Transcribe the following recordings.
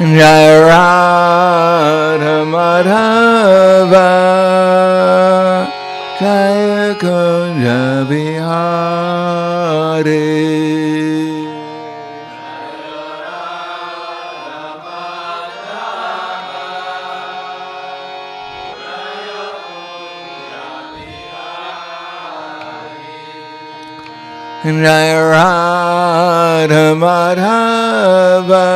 Jai Radha Madhava Jai Kunja Bihari. Jai Radha Madhava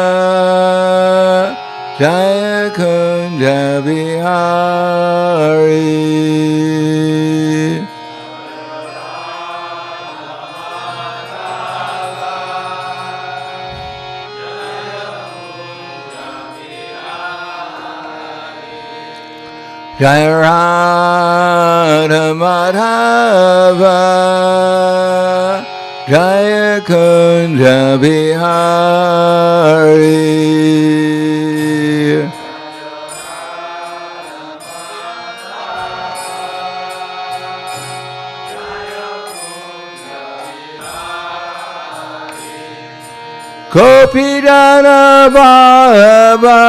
Jai Kunja Bihari. Jai Radha Madhava Jai Kunja Bihari. Gopijana Bhava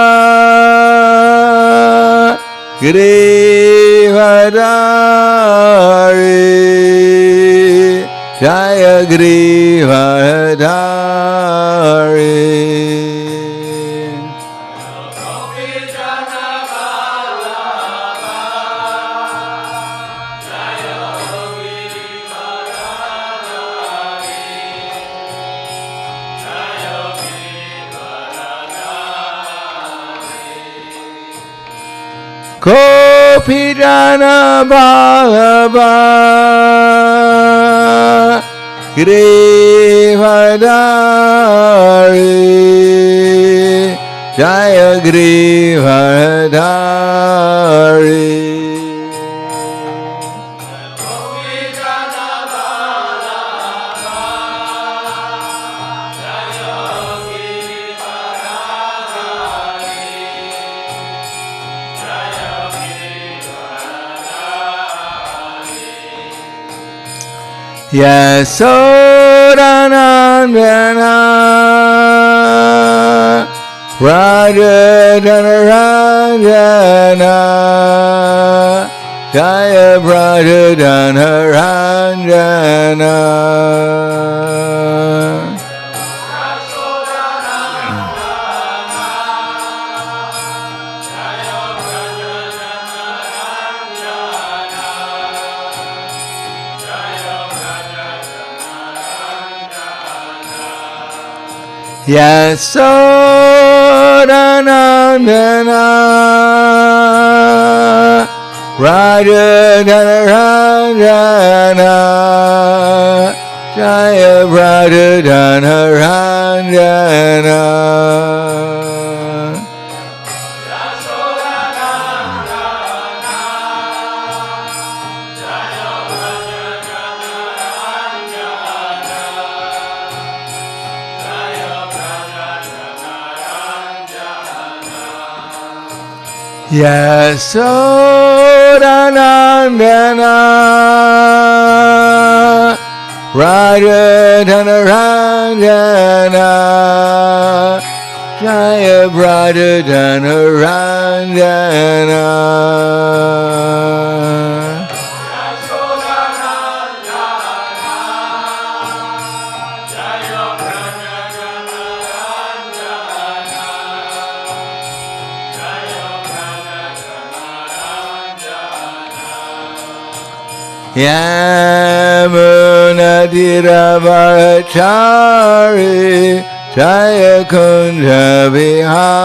Grivadari Jaya Grivadari. Gopijana Bhava Grivadari Jaya Grivadari. Yasodanandana Raja Dhanaranjana Jaya Raja Dhanaranjana. Yasodanandana Raja Dhanaranjana Jaya Raja Dhanaranjana. Yasodanandana Raja Dhanaranjana Jaya Raja Dhanaranjana. Yamunadiravarachari Jaya Kunja Bihari.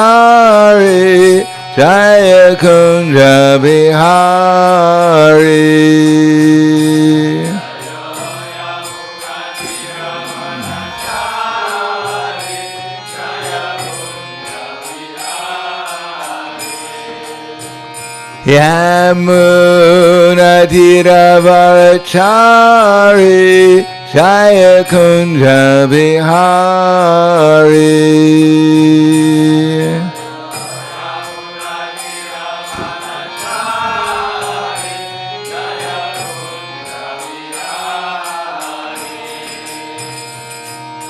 Yamunadiravarachari Jaya Kunja Bihari. Yamunadiravarachari Jaya Kunja Bihari.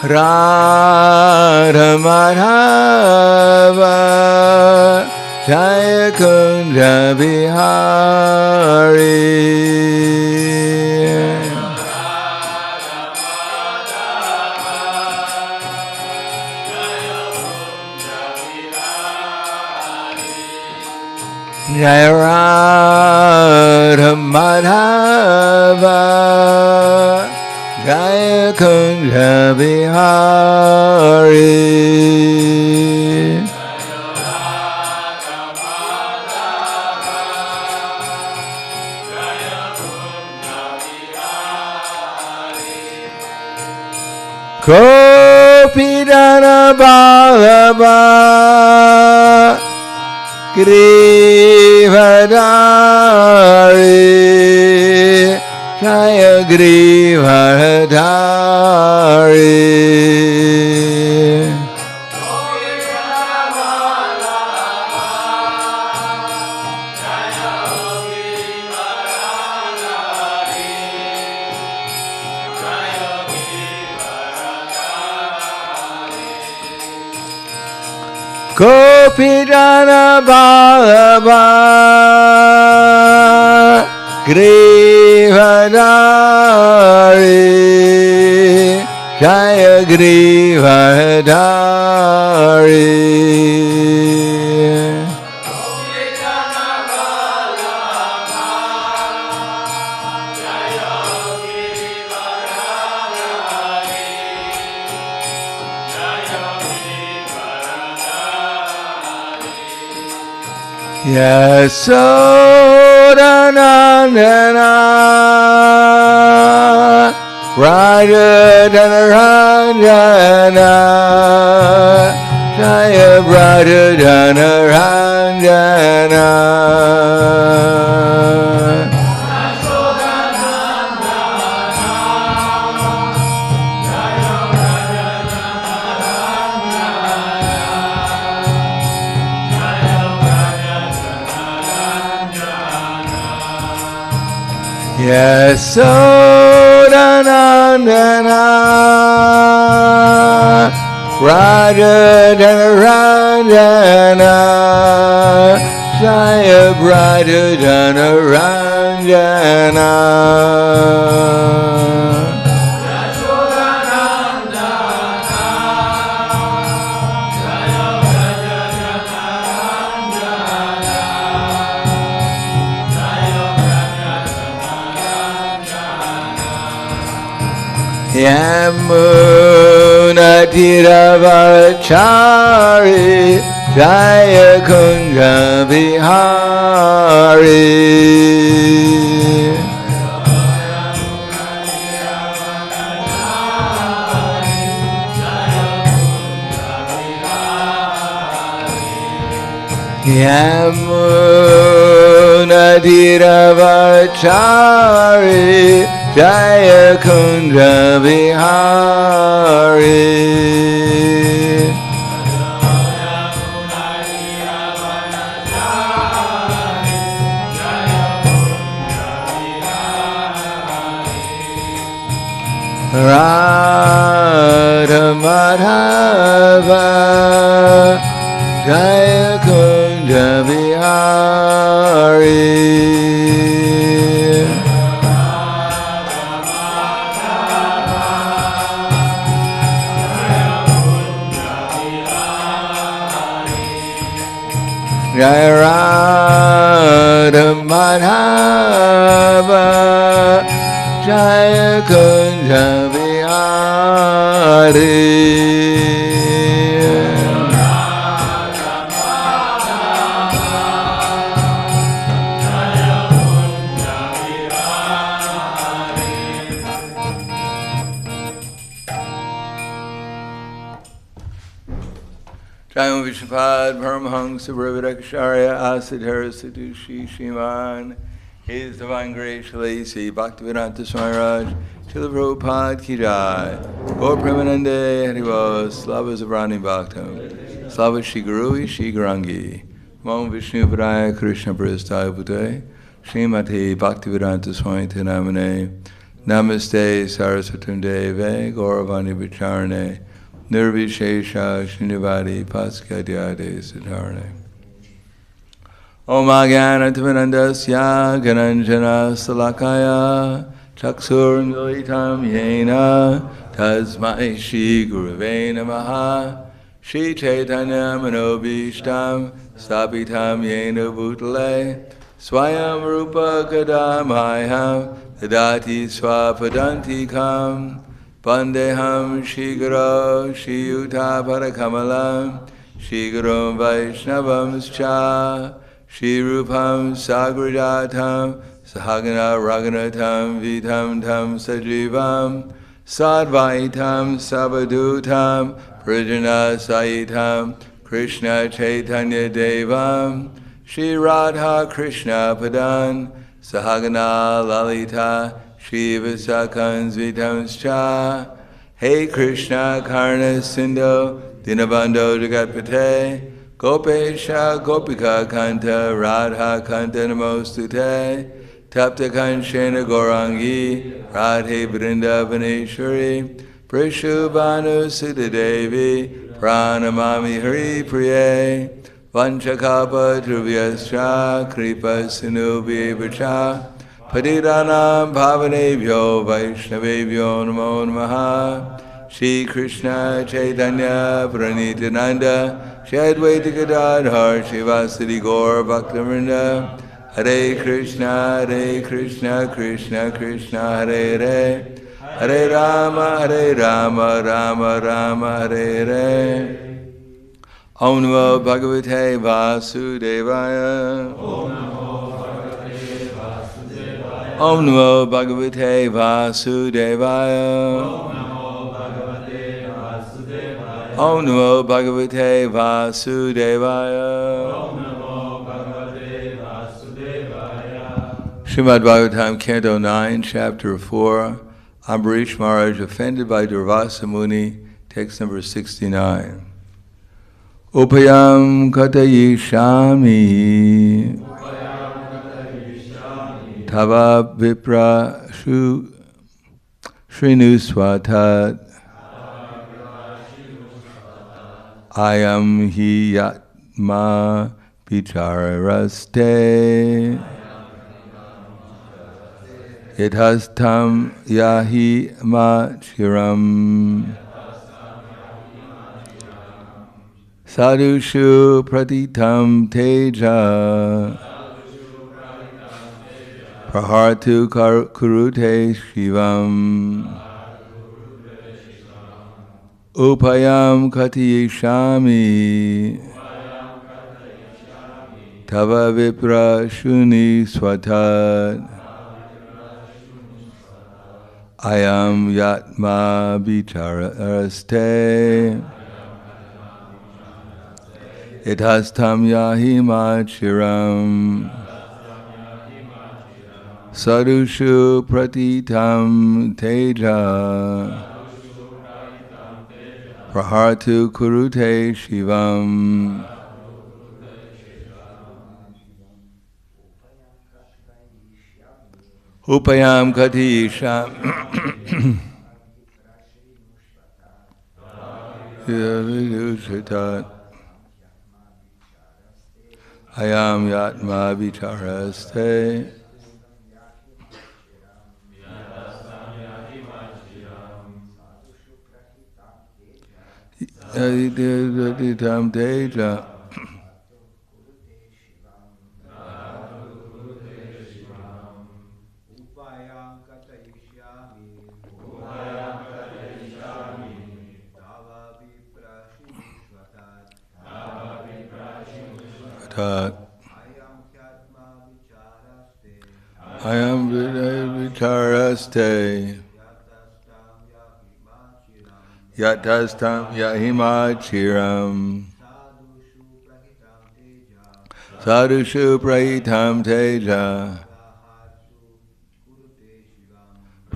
Radha Madhava Jaya Kunja Bihari. Jaya Radha Madhava Jaya Kunja Bihari. Gopidana Ballabha Grivadari Jaya Grivadari. Gopidana Ballabha Grivadari Jaya Grivadari. Yasodanandana Raja Dhanaranjana Jaya Raja Dhanaranjana. Yasodanandana Raja Dhanaranjana Jaya Raja Dhanaranjana. Yamuna Tiravachari Jaya Kunja Bihari. Yamuna Tiravachari Jaya Kunja Bihari. Radha Madhava Jaya Kunja Bihari. Jaya Radha Madhava Jaya Kunja Bihari. Jayam Vishnupad Paramahansa Brahmadakasharya Asadhara Sadushi Shiman His Divine Grace Shalisi Bhaktivedanta Swami Raj Srila Prabhupada Ki Jai Gaur Premanande Harivas Slava Zabrani Bhaktam Slava Shri Gurui Shri Garangi Mam Vishnu Padaya Krishna Prasthaya Bhute Srimati Bhaktivedanta Swami Tinamane Namaste Saraswatam Deve Gauravani Vicharane Nirvishesha Srinivadi Paskadyade Siddharane Om Agyanatimanandasya Gananjana Salakaya Chaksur Militam Yena Tasmai Shri Gurave Namaha Shri Chaitanya Manobishtam Stapitam Yena Bhutale Swayam Rupa Kadamayam Dadati Swapadantikam Vandeham Shri Guru Shri Yuta Parakamalam Shri Guru Vaishnavam Scha Shri Rupam Sagrajatam Sahagana Raghunatam Vitam Tam Sajivam Sadvaitam Savadutam Prijana Saitam Krishna Chaitanya Devam Shri Radha Krishna Padan Sahagana Lalita Shri Visakans Vitamscha Hey Krishna Karna Sindhu Dinabando Jagatpate Gopesha Gopika Kanta Radha Kanta Namostute Tapta Kanchena Gorangi Radhe Vrindavaneshwari Prishubhanu Siddhadevi Pranamami Hari Priye Vanchakapa Dhruvyascha Kripa Sinubhyevacha Patidanam Bhavanebhyo Vaishnavebhyo Namo Namaha Shri Krishna Chaitanya Pranityananda Shri Advaita Gadadhar Shivasadi Gaur Bhaktivinoda Hare Krishna Krishna Krishna Hare Hare Hare Rama Rama Rama Hare Hare Om Namo Bhagavate Vasudevaya Om Namo Bhagavate Vasudevaya Om Namo Bhagavate Vasudevaya Srimad Bhagavatam, Canto 9, Chapter 4, Ambarish Maharaj offended by Durvasa Muni, text number 69. Upayam katayishami tava vipra srinusvatat ayam hi yatma vichararaste ythastam yahi ma chiram sadhushu pratitam teja prahartu kurute shivam upayam katiyishami tava vipra shuni swatat ayam yatma vichararaste Idhastam yahi machiram Sadhushu pratitam teja Prahartu kurute shivam Upayam katisham Ayam yatma vicharaste Yaditam teja Ayam vicharaste Yatastam yahima chiram Sadhushu prahitam teja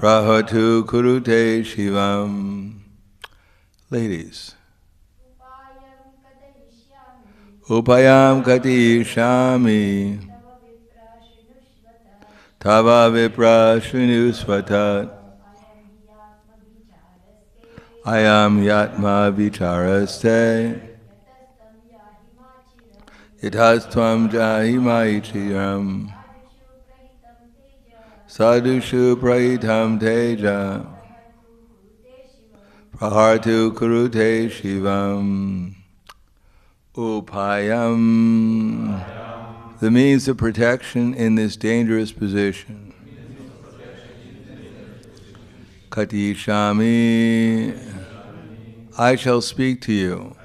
prahatu kurute shivam. Ladies. Upayam katishami tava vipra srinusvatat ayam yatma vicharaste yatastvam jahimaichiram sadhushu prahitam teja prahartu kurute shivam. Upayam, the means of protection in this dangerous position. Katishami, I shall speak to you.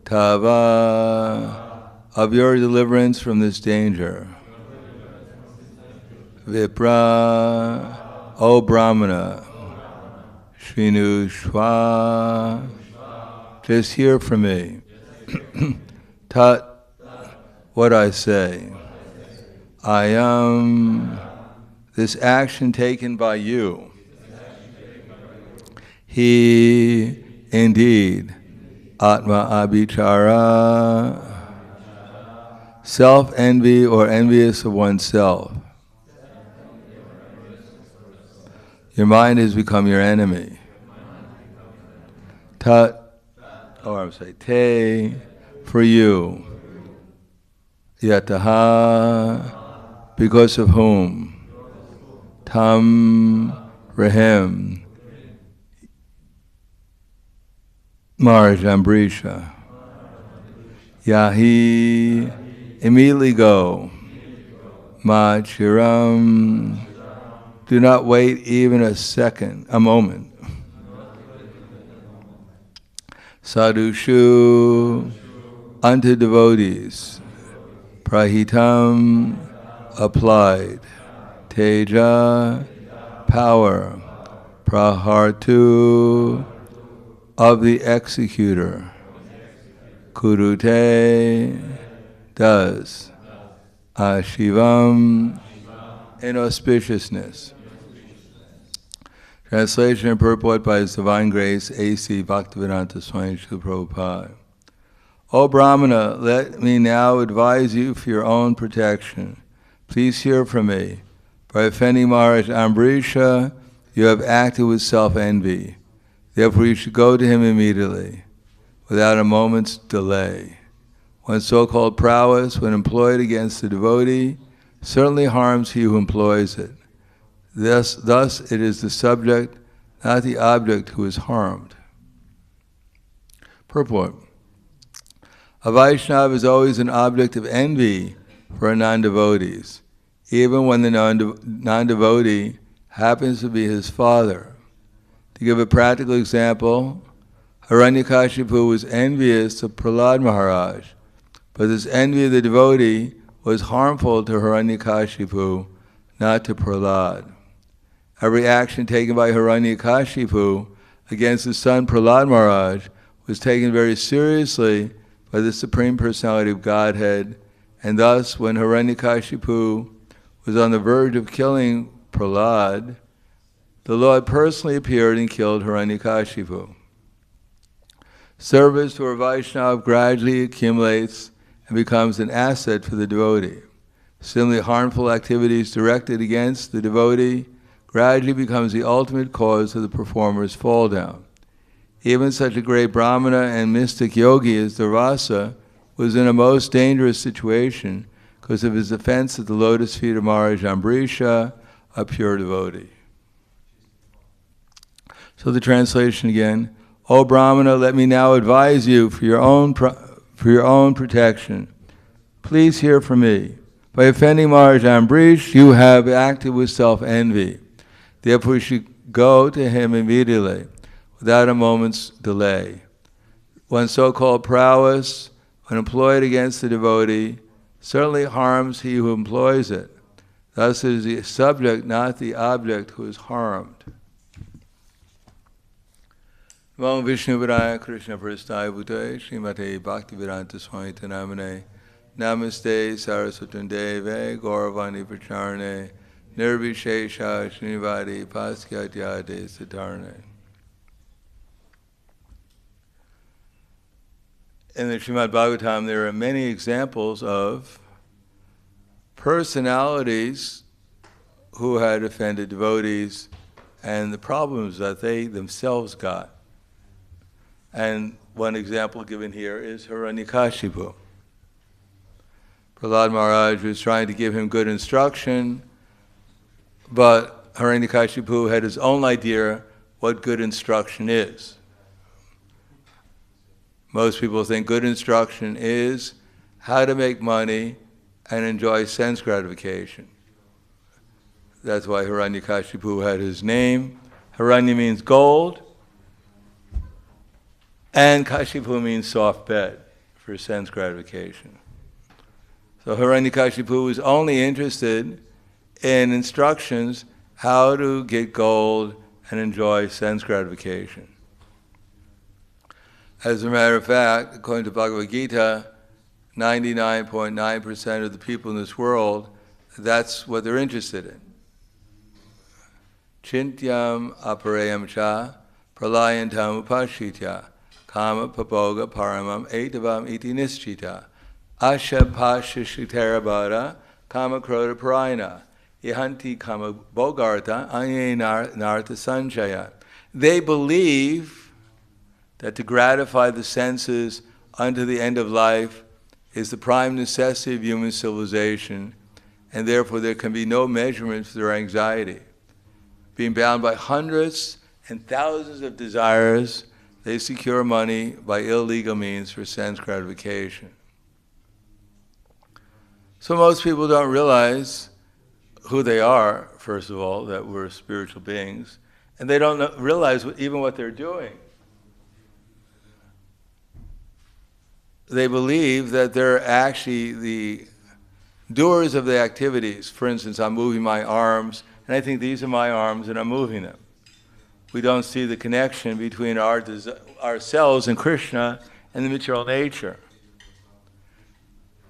Tava, of your deliverance from this danger. Vipra, O Brahmana. Shrinushva, just hear from me. Tat, what I say. I am this action taken by you. He, indeed, Atma Abhichara, self-envy or envious of oneself. Your mind has become your enemy. Tat, te, for you. Yataha, because of whom. Tam, for him. Maharaj Ambrisha. Yahi, immediately go. Ma chiram, do not wait even a second, a moment. Sadhushu, unto devotees. Prahitam, applied. Teja, power. Prahartu, of the executor. Kurute, does. Ashivam, inauspiciousness. Translation and purport by His Divine Grace, A.C. Bhaktivedanta Swami Srila Prabhupada. O Brahmana, let me now advise you for your own protection. Please hear from me. By offending Maharaj Ambrisha, you have acted with self-envy. Therefore you should go to him immediately, without a moment's delay. One's so-called prowess, when employed against the devotee, certainly harms he who employs it. Thus it is the subject, not the object, who is harmed. Purport. A Vaishnava is always an object of envy for non-devotees, even when the non-devotee happens to be his father. To give a practical example, Hiranyakashipu was envious of Prahlad Maharaj, but this envy of the devotee was harmful to Hiranyakashipu, not to Prahlad. Every action taken by Hiranyakashipu against his son Prahlad Maharaj was taken very seriously by the Supreme Personality of Godhead, and thus when Hiranyakashipu was on the verge of killing Prahlad, the Lord personally appeared and killed Hiranyakashipu. Service to a Vaishnava gradually accumulates and becomes an asset for the devotee. Similarly, harmful activities directed against the devotee gradually becomes the ultimate cause of the performer's fall down. Even such a great Brahmana and mystic yogi as Durvasa was in a most dangerous situation because of his offense at the lotus feet of Maharaj Ambrisha, a pure devotee. So the translation again. O Brahmana, let me now advise you for your own protection. Please hear from me. By offending Maharaj Ambrisha, you have acted with self-envy. Therefore you should go to him immediately, without a moment's delay. One's so-called prowess, when employed against the devotee, certainly harms he who employs it. Thus it is the subject, not the object, who is harmed. Namo Vishnu Vidaya Krishna Prasthaya Bhutaya Srimate Bhaktivedanta Swami Namane Namaste Saraswatundeve Gauravani Pracharane nirvishesha srinivadi paskyatyade satarne. In the Srimad Bhagavatam, there are many examples of personalities who had offended devotees and the problems that they themselves got. And one example given here is Hiranyakashipu. Prahlad Maharaj was trying to give him good instruction, but Hiranyakashipu had his own idea what good instruction is. Most people think good instruction is how to make money and enjoy sense gratification. That's why Hiranyakashipu had his name. Hiranya means gold, and Kashipu means soft bed for sense gratification. So Hiranyakashipu was only interested in instructions how to get gold and enjoy sense gratification. As a matter of fact, according to Bhagavad Gita, 99.9% of the people in this world, that's what they're interested in. Chintyam aparayam cha pralayantam upashitya kama paboga paramam etavam iti nischita asha pasha shitarabhara kama kroda parayana ihanti kama bogarta anye nartha sanjaya. They believe that to gratify the senses unto the end of life is the prime necessity of human civilization, and therefore there can be no measurement for their anxiety. Being bound by hundreds and thousands of desires, they secure money by illegal means for sense gratification. So most people don't realize who they are, first of all, that we're spiritual beings, and they don't realize even what they're doing. They believe that they're actually the doers of the activities. For instance, I'm moving my arms, and I think these are my arms, and I'm moving them. We don't see the connection between ourselves and Krishna and the material nature.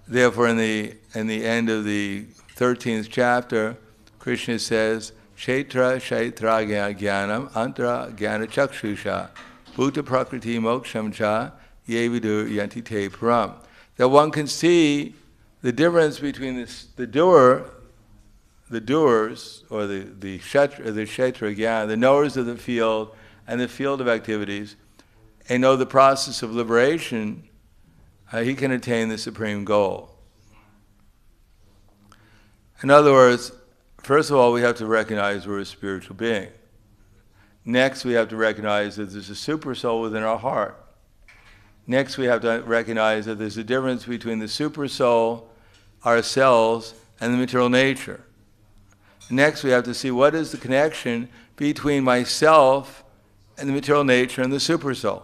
Therefore, in the end of the 13th chapter, Krishna says, Kshetra Kshetra Jnanam Antara Jnana Chakshusha Bhuta Prakriti Moksham Cha Yevidur Yanti Te Param. That one can see the difference between the doers, or the kshetra jnana, the knowers of the field and the field of activities, and know the process of liberation, he can attain the supreme goal. In other words, first of all, we have to recognize we're a spiritual being. Next, we have to recognize that there's a super soul within our heart. Next, we have to recognize that there's a difference between the super soul, ourselves, and the material nature. Next, we have to see what is the connection between myself and the material nature and the super soul.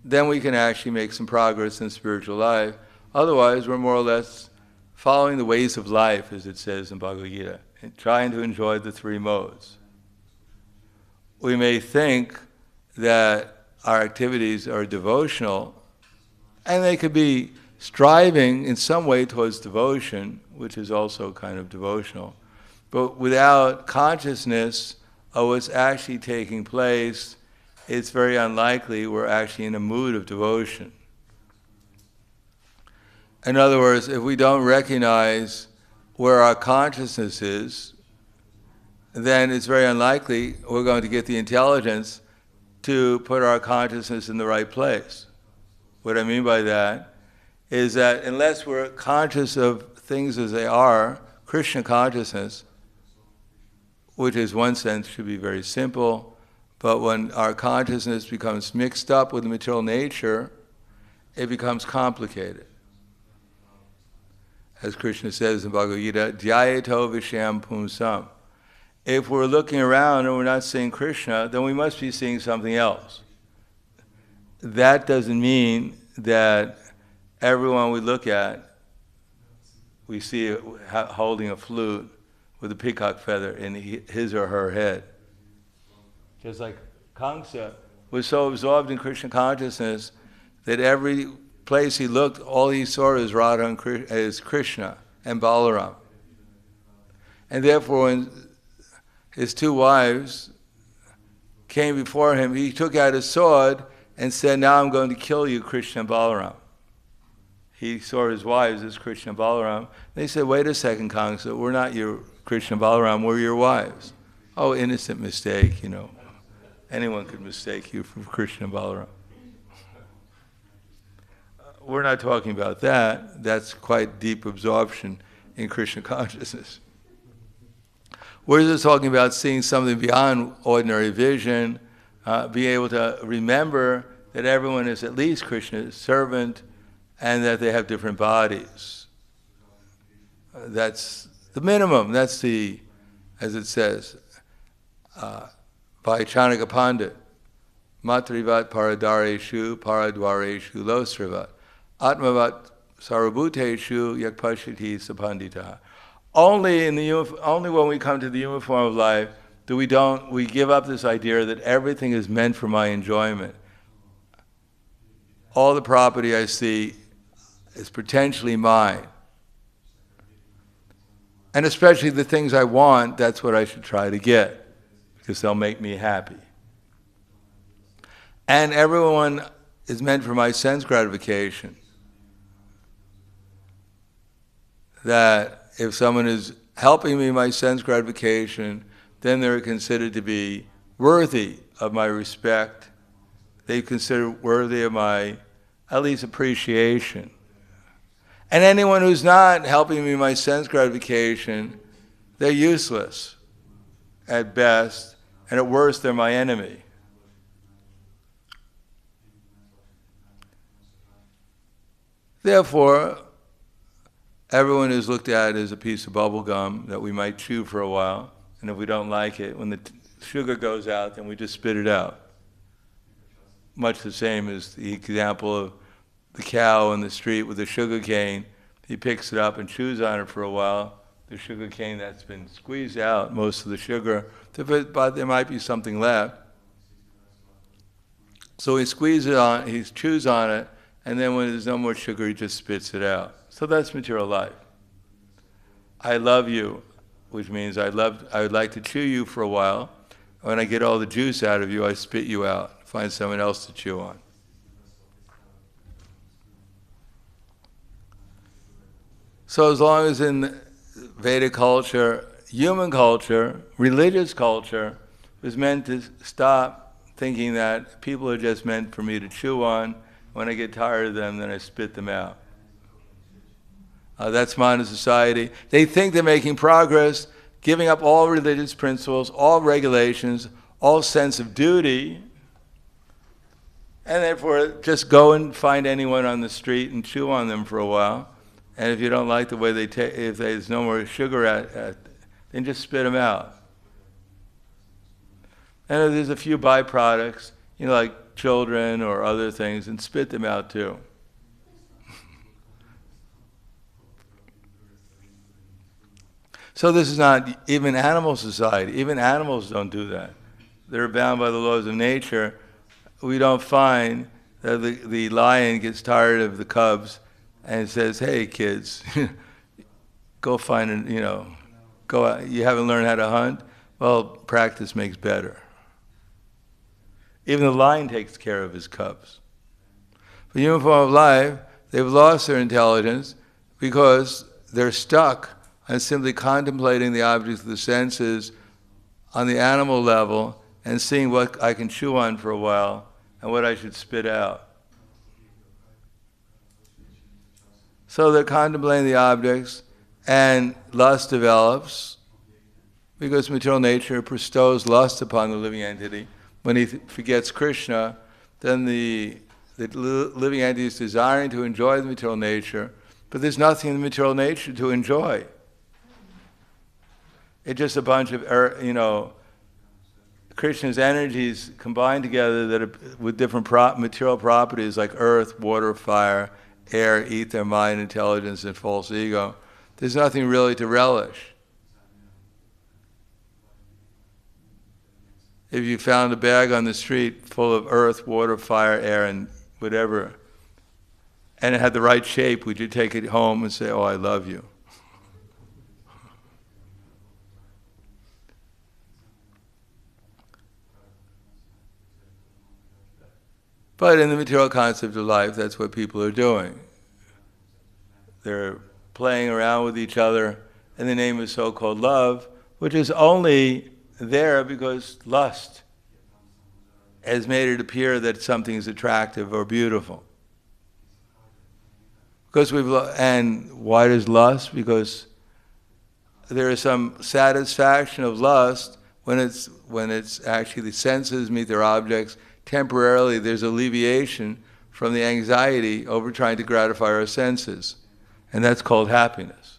Then we can actually make some progress in spiritual life. Otherwise, we're more or less following the ways of life, as it says in Bhagavad Gita, and trying to enjoy the three modes. We may think that our activities are devotional, and they could be striving in some way towards devotion, which is also kind of devotional, but without consciousness of what's actually taking place, it's very unlikely we're actually in a mood of devotion. In other words, if we don't recognize where our consciousness is, then it's very unlikely we're going to get the intelligence to put our consciousness in the right place. What I mean by that is that unless we're conscious of things as they are, Krishna consciousness, which in one sense should be very simple, but when our consciousness becomes mixed up with the material nature, it becomes complicated. As Krishna says in Bhagavad Gita, Dhyayato Vishyam Pumsam. If we're looking around and we're not seeing Krishna, then we must be seeing something else. That doesn't mean that everyone we look at, we see holding a flute with a peacock feather in his or her head. Just like Kamsa was so absorbed in Krishna consciousness that every place he looked, all he saw is Radha and Krishna and Balaram. And therefore, when his two wives came before him, he took out his sword and said, now I'm going to kill you, Krishna and Balaram. He saw his wives as Krishna and Balaram. They said, wait a second, Kamsa, we're not your Krishna and Balaram, we're your wives. Oh, innocent mistake, you know. Anyone could mistake you for Krishna and Balaram. We're not talking about that. That's quite deep absorption in Krishna consciousness. We're just talking about seeing something beyond ordinary vision, being able to remember that everyone is at least Krishna's servant and that they have different bodies. That's the minimum. That's the, as it says, by Chanaka Pandit, Matrivat paradareshu paradwareshu losrivat atmavat sarabhuteshu yakpashiti sapandita. Only when we come to the human form of life do we give up this idea that everything is meant for my enjoyment. All the property I see is potentially mine. And especially the things I want, that's what I should try to get, because they'll make me happy. And everyone is meant for my sense gratification. That if someone is helping me in my sense gratification, then they're considered to be worthy of my respect. They're considered worthy of my, at least, appreciation. And anyone who's not helping me in my sense gratification, they're useless at best, and at worst, they're my enemy. Therefore, everyone is looked at as a piece of bubble gum that we might chew for a while, and if we don't like it, when the sugar goes out, then we just spit it out. Much the same as the example of the cow in the street with the sugar cane. He picks it up and chews on it for a while. The sugar cane that's been squeezed out, most of the sugar, but there might be something left. So he squeezes it on, he chews on it, and then when there's no more sugar, he just spits it out. So that's material life. I love you, which means I would like to chew you for a while. When I get all the juice out of you, I spit you out, find someone else to chew on. So as long as in Vedic culture, human culture, religious culture, was meant to stop thinking that people are just meant for me to chew on. When I get tired of them, then I spit them out. That's modern society. They think they're making progress, giving up all religious principles, all regulations, all sense of duty, and therefore just go and find anyone on the street and chew on them for a while. And if you don't like the way they take, if there's no more sugar then just spit them out. And if there's a few byproducts, like children or other things, and spit them out too. So this is not even animal society. Even animals don't do that. They're bound by the laws of nature. We don't find that the lion gets tired of the cubs and says, hey kids, go find go out. You haven't learned how to hunt? Well, practice makes better. Even the lion takes care of his cubs. For human form of life, they've lost their intelligence because they're stuck on simply contemplating the objects of the senses on the animal level and seeing what I can chew on for a while and what I should spit out. So they're contemplating the objects, and lust develops because material nature bestows lust upon the living entity. When he forgets Krishna, then the living entity is desiring to enjoy the material nature, but there's nothing in the material nature to enjoy. It's just a bunch of, Krishna's energies combined together that are with different material properties like earth, water, fire, air, ether, mind, intelligence, and false ego. There's nothing really to relish. If you found a bag on the street full of earth, water, fire, air, and whatever, and it had the right shape, would you take it home and say, oh, I love you? But in the material concept of life, that's what people are doing. They're playing around with each other in the name of so-called love, which is only there because lust has made it appear that something is attractive or beautiful. Because and why does lust? Because there is some satisfaction of lust when it's actually the senses meet their objects. Temporarily, there's alleviation from the anxiety over trying to gratify our senses. And that's called happiness.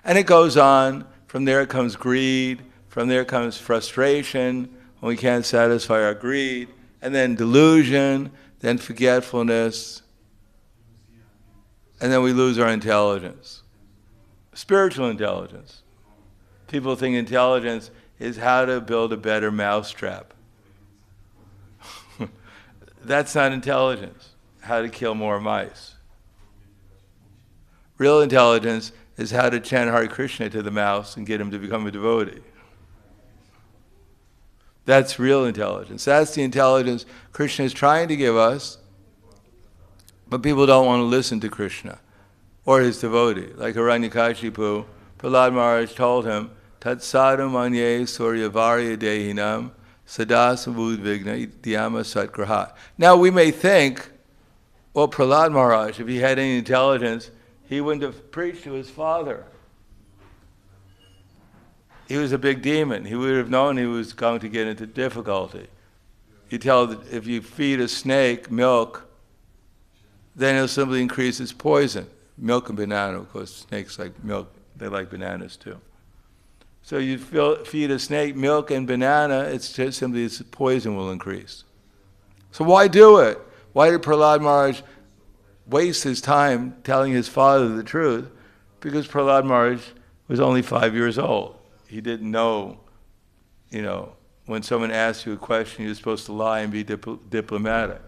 And it goes on. From there comes greed. From there comes frustration when we can't satisfy our greed. And then delusion, then forgetfulness. And then we lose our intelligence. Spiritual intelligence. People think intelligence is how to build a better mousetrap. That's not intelligence. How to kill more mice. Real intelligence is how to chant Hare Krishna to the mouse and get him to become a devotee. That's real intelligence. That's the intelligence Krishna is trying to give us, but people don't want to listen to Krishna or his devotee. Like Hiranyakashipu, Prahlad Maharaj told him, Tat sadhu manye suryavarya dehinam sadasambudvigna dhyama satgrahat. Now we may think, well, Prahlad Maharaj, if he had any intelligence, he wouldn't have preached to his father. He was a big demon. He would have known he was going to get into difficulty. You tell that if you feed a snake milk, then it'll simply increase its poison. Milk and banana, of course, snakes like milk. They like bananas too. So you feed a snake milk and banana, it's just simply its poison will increase. So why do it? Why did Prahlad Maharaj waste his time telling his father the truth? Because Prahlad Maharaj was only 5 years old. He didn't know, when someone asks you a question, you're supposed to lie and be diplomatic.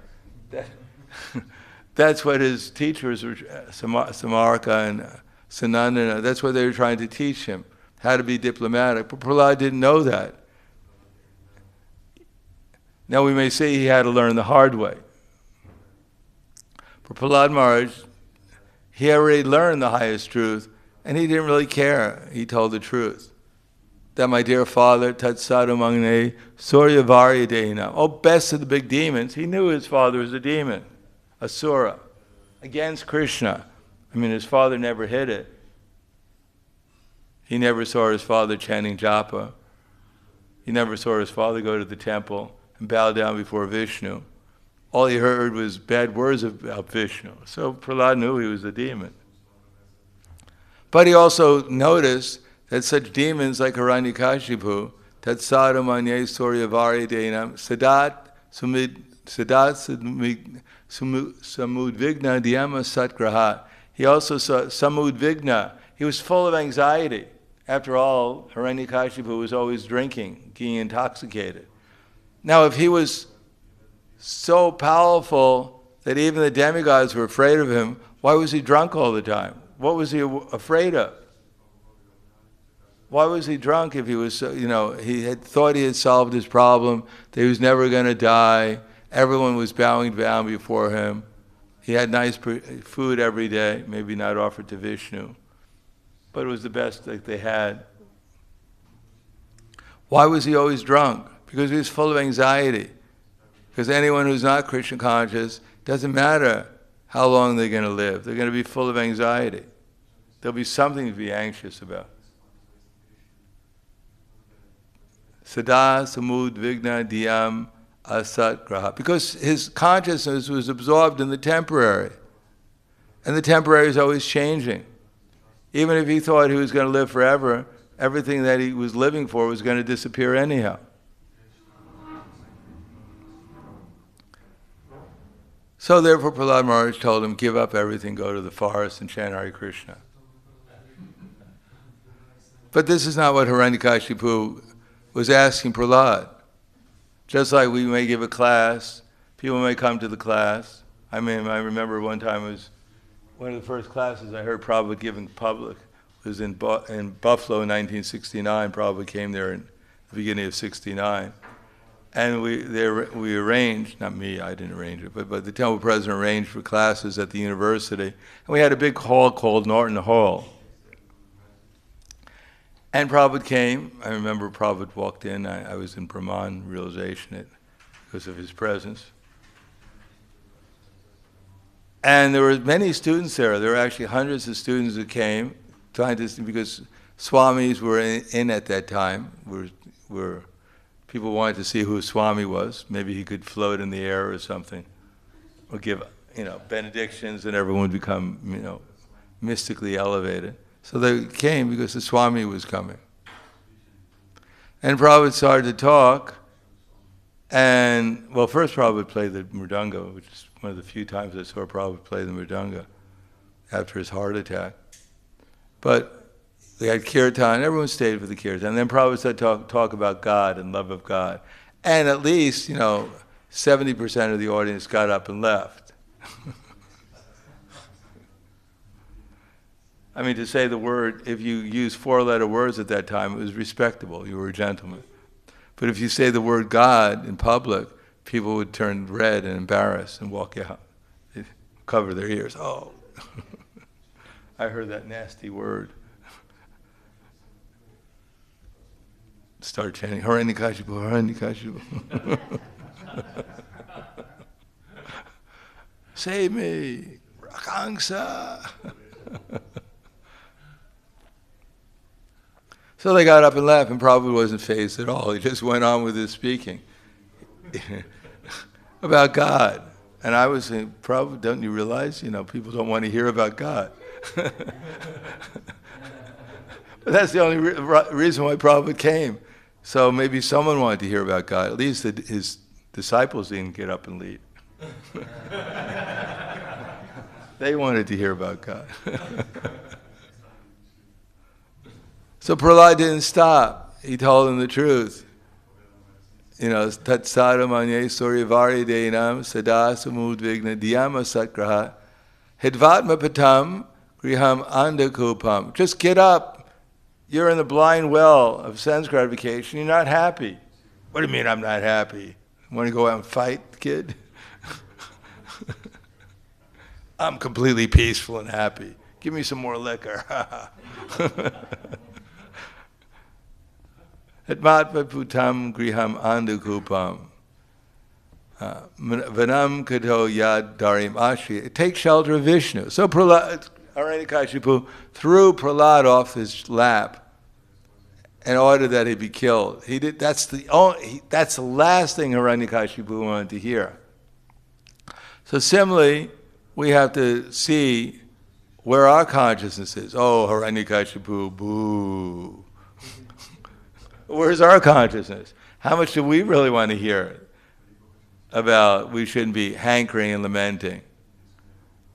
That's what his teachers were, Samarka and Sanandana, that's what they were trying to teach him, how to be diplomatic. But Prahlad didn't know that. Now we may say he had to learn the hard way. For Prahlad Maharaj, he already learned the highest truth, and he didn't really care. He told the truth. That my dear father, Tat sadhu mangne suryavarya dehinam. Oh, best of the big demons. He knew his father was a demon, a sura, against Krishna. I mean, his father never hid it. He never saw his father chanting japa. He never saw his father go to the temple and bow down before Vishnu. All he heard was bad words about Vishnu. So Prahlad knew he was a demon. But he also noticed that such demons like Hiranyakashipu, Tat sadhu manye suryavarya dehinam, sadat samudvigna dhyama satgrahat. He also saw samudvigna. He was full of anxiety. After all, Hiranyakashipu was always drinking, getting intoxicated. Now, if he was so powerful that even the demigods were afraid of him, why was he drunk all the time? What was he afraid of? Why was he drunk if he was, he had thought he had solved his problem, that he was never going to die, everyone was bowing down before him, he had nice food every day, maybe not offered to Vishnu, but it was the best that they had. Why was he always drunk? Because he was full of anxiety. Because anyone who's not Krishna conscious, doesn't matter how long they're going to live, they're going to be full of anxiety. There'll be something to be anxious about. Sada samud vigna dhyam asat graha. Because his consciousness was absorbed in the temporary. And the temporary is always changing. Even if he thought he was going to live forever, everything that he was living for was going to disappear anyhow. So therefore Prahlad Maharaj told him, give up everything, go to the forest and chant Hare Krishna. But this is not what Hiranyakashipu was asking Prahlad. Just like we may give a class, people may come to the class. I mean, I remember one time it was one of the first classes I heard Prabhupada give in public was in Buffalo in 1969. Prabhupada came there in the beginning of 69. And we arranged, not me, I didn't arrange it, but the temple president arranged for classes at the university. And we had a big hall called Norton Hall. And Prabhupada came. I remember Prabhupada walked in. I was in Brahman realization because of his presence. And there were many students there. There were actually hundreds of students who came, trying to, because Swamis were in at that time. Were people wanted to see who Swami was. Maybe he could float in the air or something, or give benedictions, and everyone would become mystically elevated. So they came because the Swami was coming. And Prabhupada started to talk, and, well, first Prabhupada played the mridanga, which is one of the few times I saw Prabhupada play the mridanga after his heart attack. But they had kirtan, everyone stayed for the kirtan. And then Prabhupada started to talk about God and love of God. And at least, 70% of the audience got up and left. I mean, to say the word, if you use 4-letter words at that time, it was respectable. You were a gentleman. But if you say the word God in public, people would turn red and embarrassed and walk out. They'd cover their ears. Oh, I heard that nasty word. Start chanting, Hare Kashipu, Hare Kashipu. Save me, Rakangsa. So they got up and left, and Prabhupada wasn't fazed at all. He just went on with his speaking about God. And I was saying, Prabhupada, don't you realize, people don't want to hear about God. But that's the only reason why Prabhupada came. So maybe someone wanted to hear about God. At least his disciples didn't get up and leave. They wanted to hear about God. So Prahlad didn't stop. He told them the truth. Tat sadamanye suryavari denam sada samudvigna dhyama satgraha hidvatma patam griham andakupam. Just get up. You're in the blind well of sense gratification. You're not happy. What do you mean I'm not happy? Want to go out and fight, kid? I'm completely peaceful and happy. Give me some more liquor. Atmatva putam griham andakupam. Vanam kato yad darim ashri. Take shelter of Vishnu. So Prahlad, Hiranyakashipu threw Prahlad off his lap and ordered that he be killed. That's the last thing Hiranyakashipu wanted to hear. So similarly, we have to see where our consciousness is. Oh, Hiranyakashipu, boo. Where's our consciousness? How much do we really want to hear about we shouldn't be hankering and lamenting,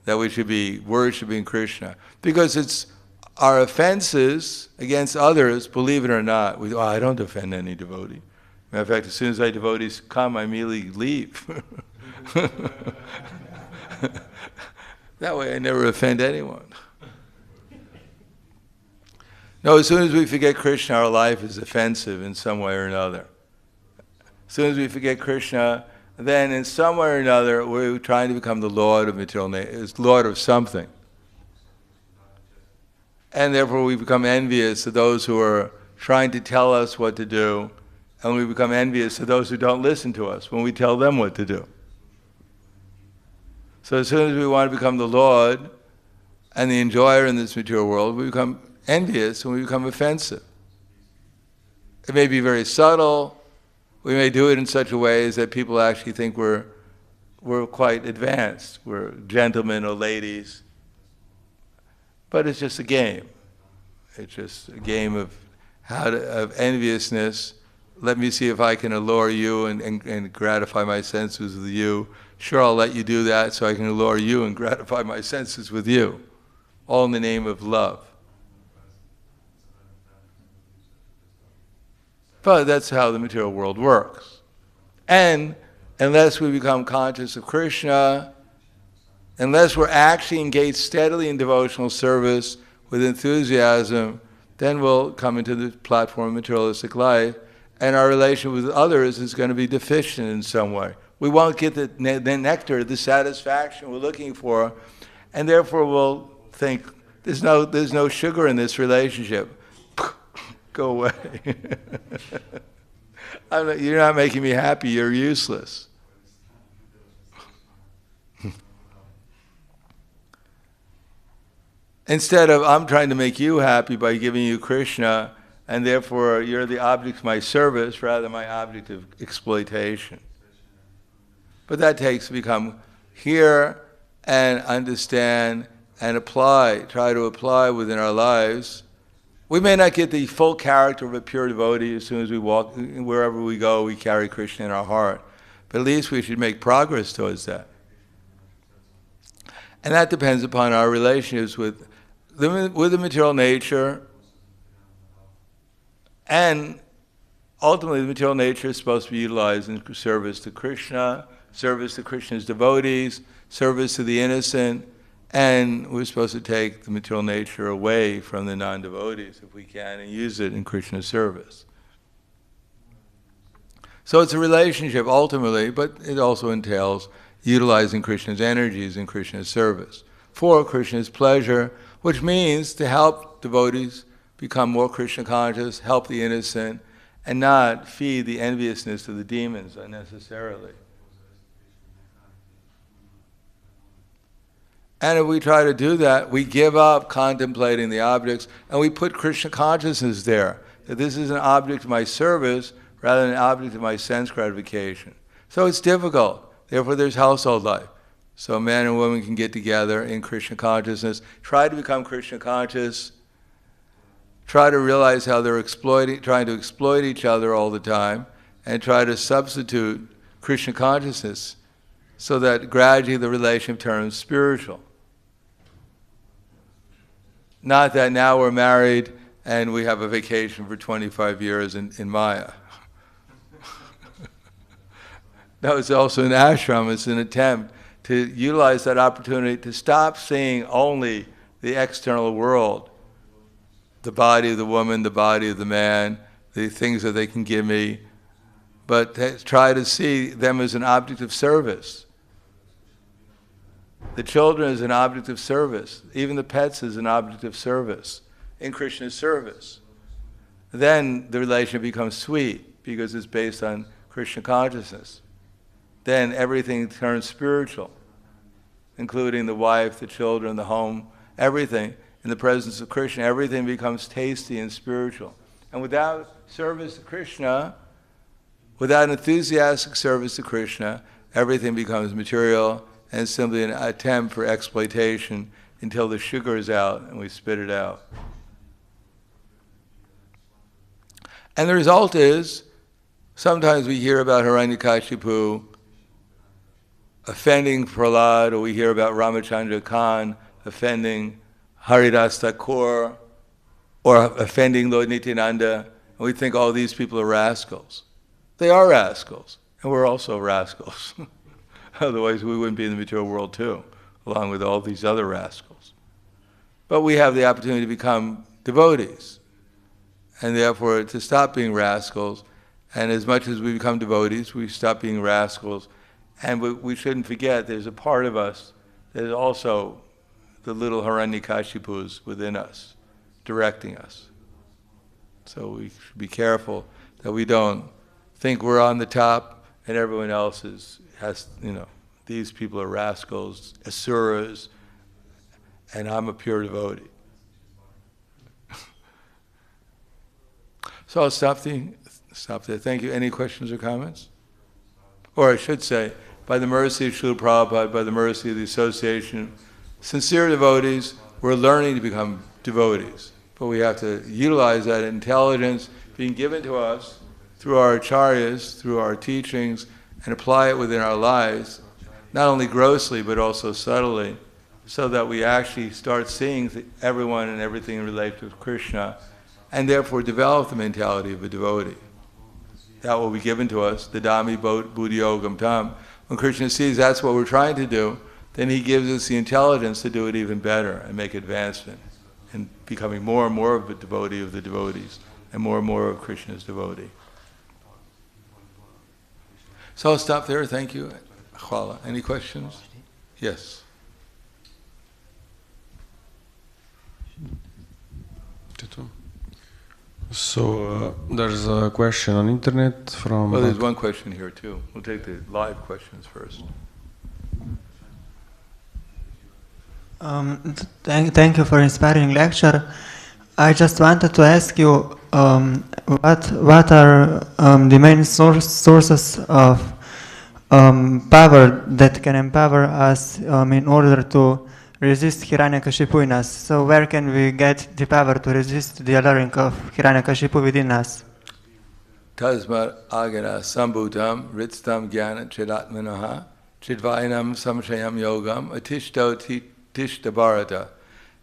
that we should be worshiping Krishna? Because it's our offenses against others, believe it or not. I don't offend any devotee. Matter of fact, as soon as devotees come, I immediately leave. That way I never offend anyone. No, as soon as we forget Krishna, our life is offensive in some way or another. As soon as we forget Krishna, then in some way or another, we're trying to become the Lord of material nature, Lord of something. And therefore we become envious of those who are trying to tell us what to do, and we become envious of those who don't listen to us when we tell them what to do. So as soon as we want to become the Lord and the enjoyer in this material world, we become envious and we become offensive. It may be very subtle. We may do it in such a way as that people actually think we're quite advanced. We're gentlemen or ladies. But it's just a game. It's just a game of enviousness. Let me see if I can allure you and gratify my senses with you. Sure, I'll let you do that so I can allure you and gratify my senses with you. All in the name of love. But that's how the material world works. And unless we become conscious of Krishna, unless we're actually engaged steadily in devotional service with enthusiasm, then we'll come into the platform of materialistic life, and our relation with others is going to be deficient in some way. We won't get the nectar, the satisfaction we're looking for, and therefore we'll think, there's no sugar in this relationship. Go away. You're not making me happy, you're useless. Instead of, I'm trying to make you happy by giving you Krishna, and therefore you're the object of my service rather than my object of exploitation. But that takes to become hear and understand and apply, try to apply within our lives. We may not get the full character of a pure devotee. As soon as we walk, wherever we go, we carry Krishna in our heart. But at least we should make progress towards that. And that depends upon our relationships with the material nature. And ultimately, the material nature is supposed to be utilized in service to Krishna, service to Krishna's devotees, service to the innocent, and we're supposed to take the material nature away from the non-devotees if we can and use it in Krishna's service. So it's a relationship ultimately, but it also entails utilizing Krishna's energies in Krishna's service for Krishna's pleasure, which means to help devotees become more Krishna conscious, help the innocent, and not feed the enviousness of the demons unnecessarily. And if we try to do that, we give up contemplating the objects, and we put Krishna consciousness there, that this is an object of my service rather than an object of my sense gratification. So it's difficult. Therefore, there's household life. So man and woman can get together in Krishna consciousness, try to become Krishna conscious, try to realize how they're trying to exploit each other all the time, and try to substitute Krishna consciousness so that gradually the relationship turns spiritual. Not that now we're married and we have a vacation for 25 years in Maya. That was also an ashram. It's an attempt to utilize that opportunity to stop seeing only the external world, the body of the woman, the body of the man, the things that they can give me, but try to see them as an object of service. The children as an object of service, even the pets as an object of service, in Krishna's service. Then the relationship becomes sweet because it's based on Krishna consciousness. Then everything turns spiritual, including the wife, the children, the home, everything. In the presence of Krishna, everything becomes tasty and spiritual. And without service to Krishna, without enthusiastic service to Krishna, everything becomes material and simply an attempt for exploitation until the sugar is out and we spit it out. And the result is, sometimes we hear about Hiranyakashipu offending Prahlad, or we hear about Ramachandra Khan offending Haridas Thakur, or offending Lord Nityananda, and we think, oh, these people are rascals. They are rascals, and we're also rascals. Otherwise we wouldn't be in the material world too, along with all these other rascals. But we have the opportunity to become devotees, and therefore to stop being rascals, and as much as we become devotees, we stop being rascals. And we shouldn't forget there's a part of us that is also the little Hiranyakashipus within us, directing us. So we should be careful that we don't think we're on the top and everyone else has, these people are rascals, asuras, and I'm a pure devotee. So I'll stop there. Thank you. Any questions or comments? Or I should say, by the mercy of Srila Prabhupada, by the mercy of the association, sincere devotees, we're learning to become devotees. But we have to utilize that intelligence being given to us through our acharyas, through our teachings, and apply it within our lives, not only grossly, but also subtly, so that we actually start seeing everyone and everything related to Krishna, and therefore develop the mentality of a devotee. That will be given to us, the Dami Buddhi Yogam Tam. When Krishna sees that's what we're trying to do, then he gives us the intelligence to do it even better and make advancement, and becoming more and more of a devotee of the devotees, and more of Krishna's devotee. So I'll stop there. Thank you. Hvala. Any questions? Yes. So there's a question on internet from... Well, there's one question here too. We'll take the live questions first. Thank you for inspiring lecture. I just wanted to ask you what are the main sources of power that can empower us in order to resist Hiranyakashipu in us. So where can we get the power to resist the alluring of Hiranyakashipu within us? Tasmat agara sambhutam ritstam jnana chidatmanaha chidvainam samshayam yogam atishto tishta bharata.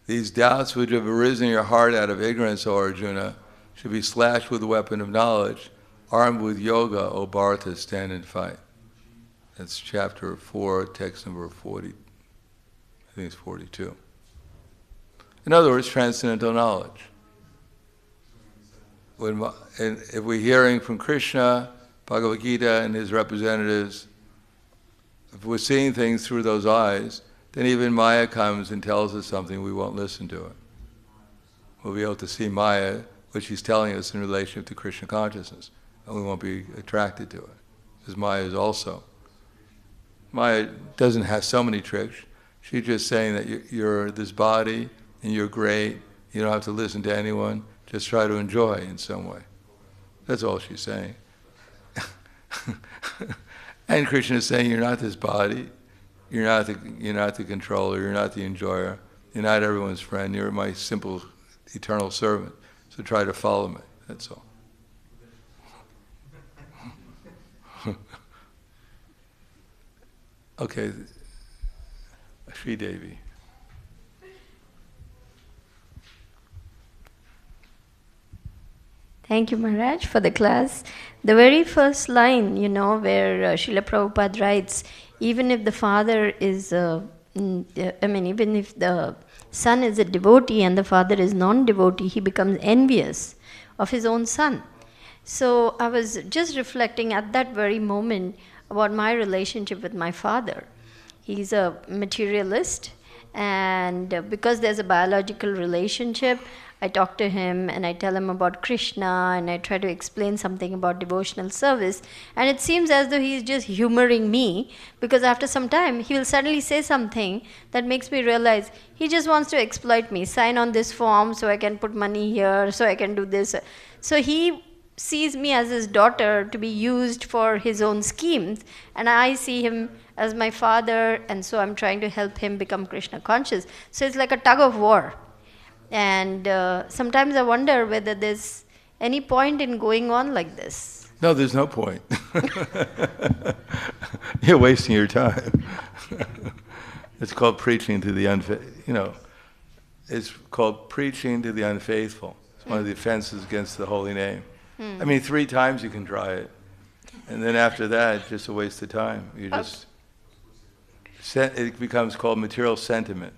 These doubts which have arisen in your heart out of ignorance, O Arjuna, should be slashed with the weapon of knowledge. Armed with yoga, O Bharata, stand and fight. That's chapter 4, text number 40. I think it's 42. In other words, transcendental knowledge. If we're hearing from Krishna, Bhagavad Gita, and his representatives, if we're seeing things through those eyes, then even Maya comes and tells us something, we won't listen to it. We'll be able to see Maya, which she's telling us in relation to Krishna consciousness, and we won't be attracted to it, because Maya is also. Maya doesn't have so many tricks. She's just saying that you're this body, and you're great, you don't have to listen to anyone, just try to enjoy in some way. That's all she's saying. And Krishna is saying, you're not this body, you're not the controller, you're not the enjoyer, you're not everyone's friend, you're my simple eternal servant. So try to follow me, that's all. Okay, Sri Devi. Thank you, Maharaj, for the class. The very first line, where Srila Prabhupada writes, even if the father is, even if the son is a devotee and the father is non-devotee, he becomes envious of his own son. So I was just reflecting at that very moment about my relationship with my father. He's a materialist, and because there's a biological relationship, I talk to him and I tell him about Krishna and I try to explain something about devotional service, and it seems as though he's just humoring me, because after some time he will suddenly say something that makes me realize he just wants to exploit me. Sign on this form so I can put money here, so I can do this. So he sees me as his daughter to be used for his own schemes, and I see him as my father, and so I'm trying to help him become Krishna conscious. So it's like a tug of war. And sometimes I wonder whether there's any point in going on like this. No, there's no point. You're wasting your time. It's called preaching to the unfaithful. It's called preaching to the unfaithful. It's one of the offenses against the holy name. I mean, 3 times you can try it, and then after that, it's just a waste of time. You just it becomes called material sentiment.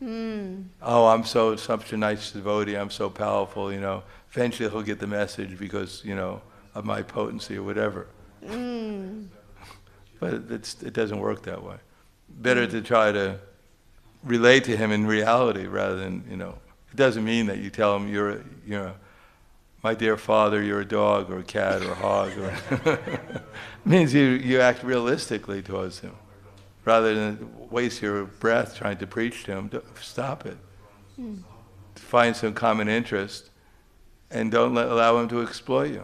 Oh, I'm such a nice devotee, I'm so powerful, Eventually he'll get the message because, of my potency or whatever. But it doesn't work that way. Better to try to relate to him in reality rather than, it doesn't mean that you tell him you're my dear father, you're a dog or a cat or a hog. It means you act realistically towards him. Rather than waste your breath trying to preach to him, stop it. Find some common interest and don't allow him to exploit you.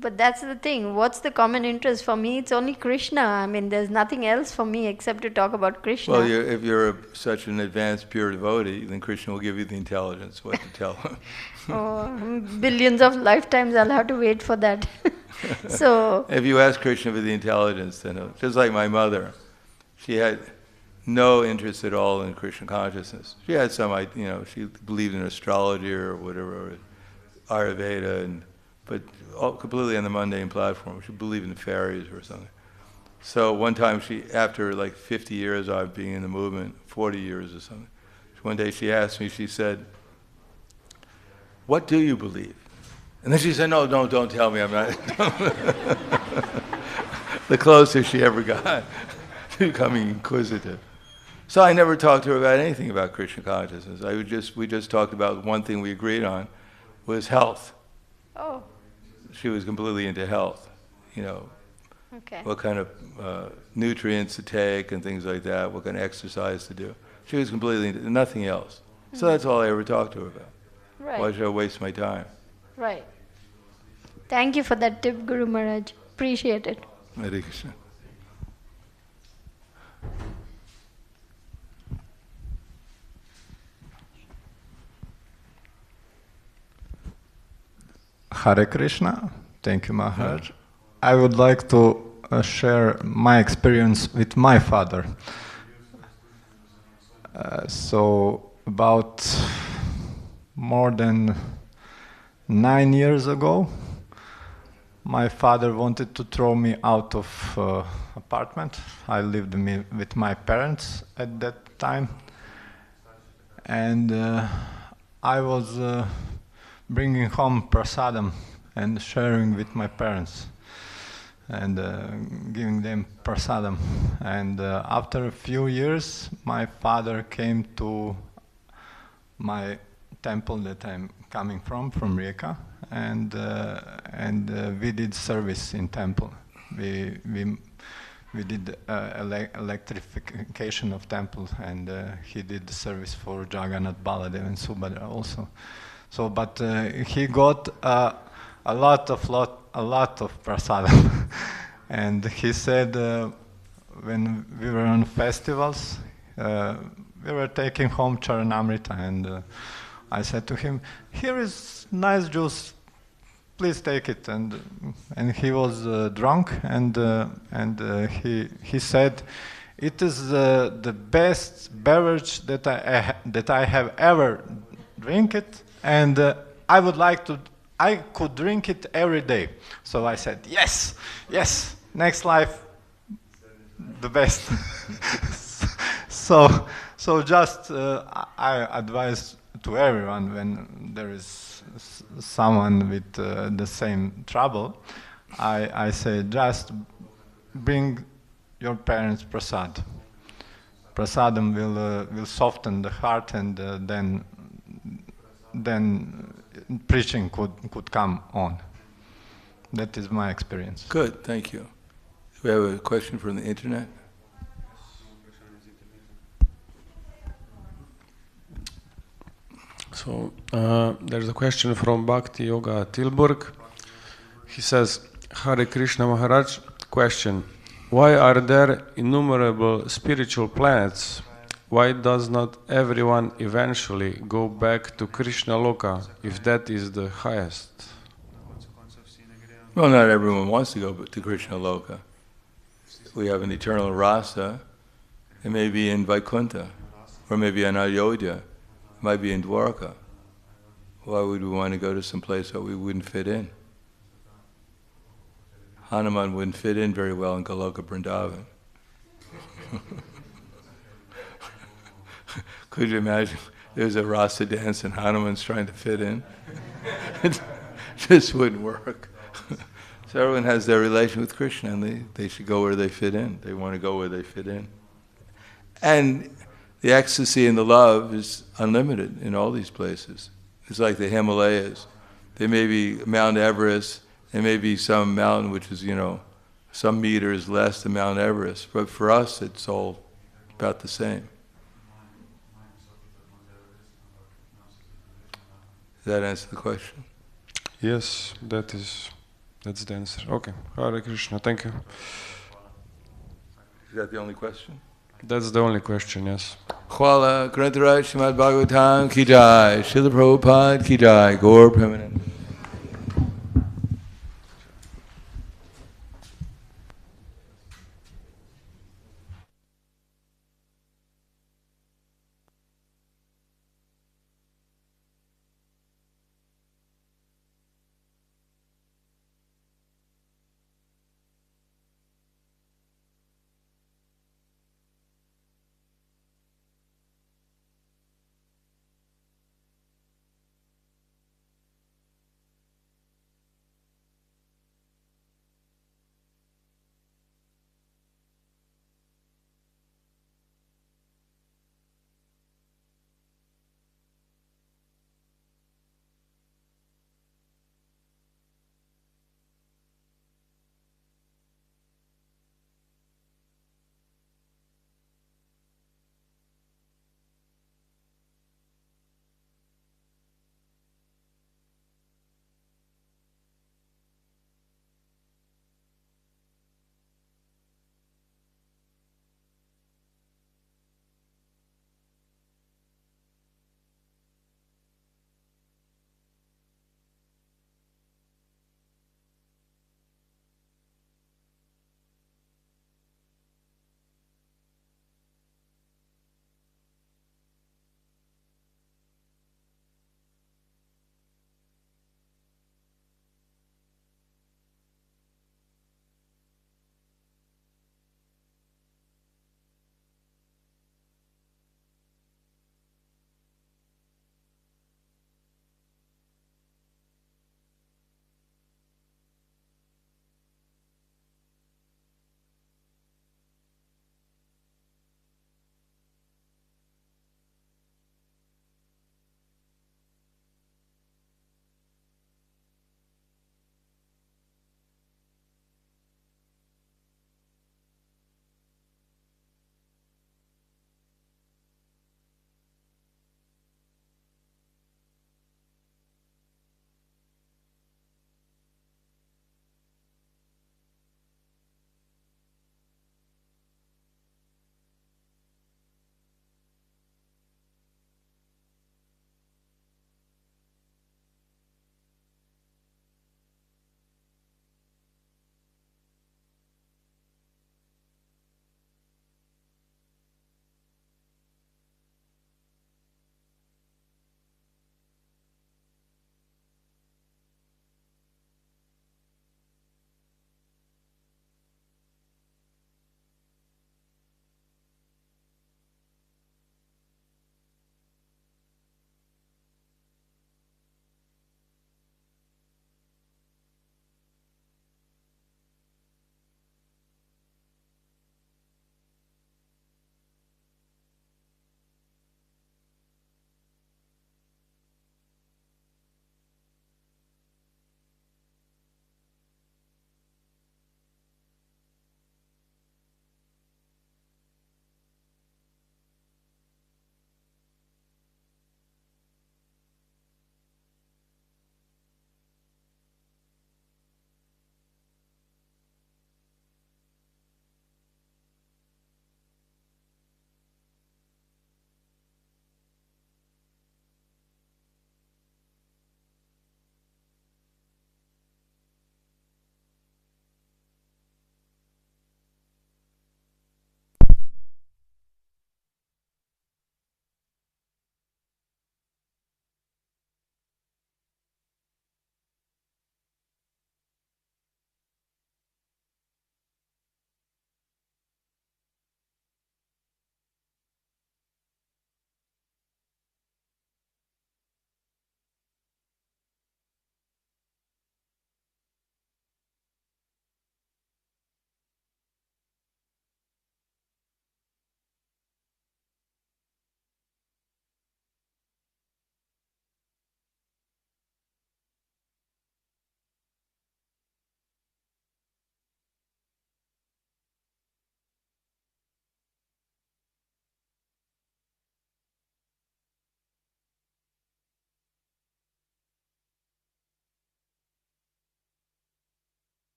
But that's the thing. What's the common interest? For me, it's only Krishna. I mean, there's nothing else for me except to talk about Krishna. Well, if you're such an advanced, pure devotee, then Krishna will give you the intelligence what to tell him. Billions of lifetimes I'll have to wait for that. So if you ask Krishna for the intelligence, then just like my mother, she had no interest at all in Krishna consciousness. She had some, she believed in astrology or whatever, or Ayurveda, but all completely on the mundane platform. She believed in fairies or something. So one time after like 50 years of being in the movement, 40 years or something, one day she asked me, she said, "What do you believe?" And then she said, no, don't tell me, I'm not. The closer she ever got to becoming inquisitive. So I never talked to her about anything about Krishna consciousness. We just talked about one thing we agreed on was health. Oh, She was completely into health, okay. what kind of nutrients to take and things like that, what kind of exercise to do. She was completely into nothing else. So that's all I ever talked to her about. Right. Why should I waste my time? Right. Thank you for that tip, Guru Maharaj. Appreciate it. Hare Krishna. Hare Krishna. Thank you, Maharaj. I would like to share my experience with my father. So about more than 9 years ago, my father wanted to throw me out of apartment. I lived with my parents at that time, and I was bringing home prasadam and sharing with my parents and giving them prasadam. And after a few years, my father came to my temple that I'm coming from Rijeka, and we did service in temple. We did electrification of temple, and he did the service for Jagannath, Baladev, and Subhadra also. So, but he got a lot of prasadam, and he said when we were on festivals, we were taking home Charanamrita, and I said to him, "Here is nice juice, please take it." And he was drunk, and he said, "It is the best beverage that I have ever drink it, and I could drink it every day." So I said, yes, next life, the best. So just I advise to everyone, when there is someone with the same trouble, I say just bring your parents prasad. Prasadam will soften the heart, and then preaching could come on. That is my experience. Good, thank you. Do we have a question from the internet? So there's a question from bhakti-yoga Tilburg. He says, Hare Krishna Maharaj, question: why are there innumerable spiritual planets? Why does not everyone eventually go back to Krishna Loka, if that is the highest? Well, not everyone wants to go to Krishna Loka. We have an eternal rasa. It may be in Vaikuntha, or maybe in Ayodhya, it might be in Dwarka. Why would we want to go to some place that we wouldn't fit in? Hanuman wouldn't fit in very well in Goloka Vrindavan. Could you imagine there's a rasa dance and Hanuman's trying to fit in? It just wouldn't work. So everyone has their relation with Krishna, and they should go where they fit in. They want to go where they fit in. And the ecstasy and the love is unlimited in all these places. It's like the Himalayas. There may be Mount Everest, there may be some mountain which is, some meters less than Mount Everest, but for us it's all about the same. Does that answer the question? Yes, that's the answer. Okay, Hare Krishna, thank you. Is that the only question? That's the only question, yes. Khwala Grantaraj Srimad Bhagavatam Ki Jai, Srila Prabhupada Ki Jai, Gaur Premanand.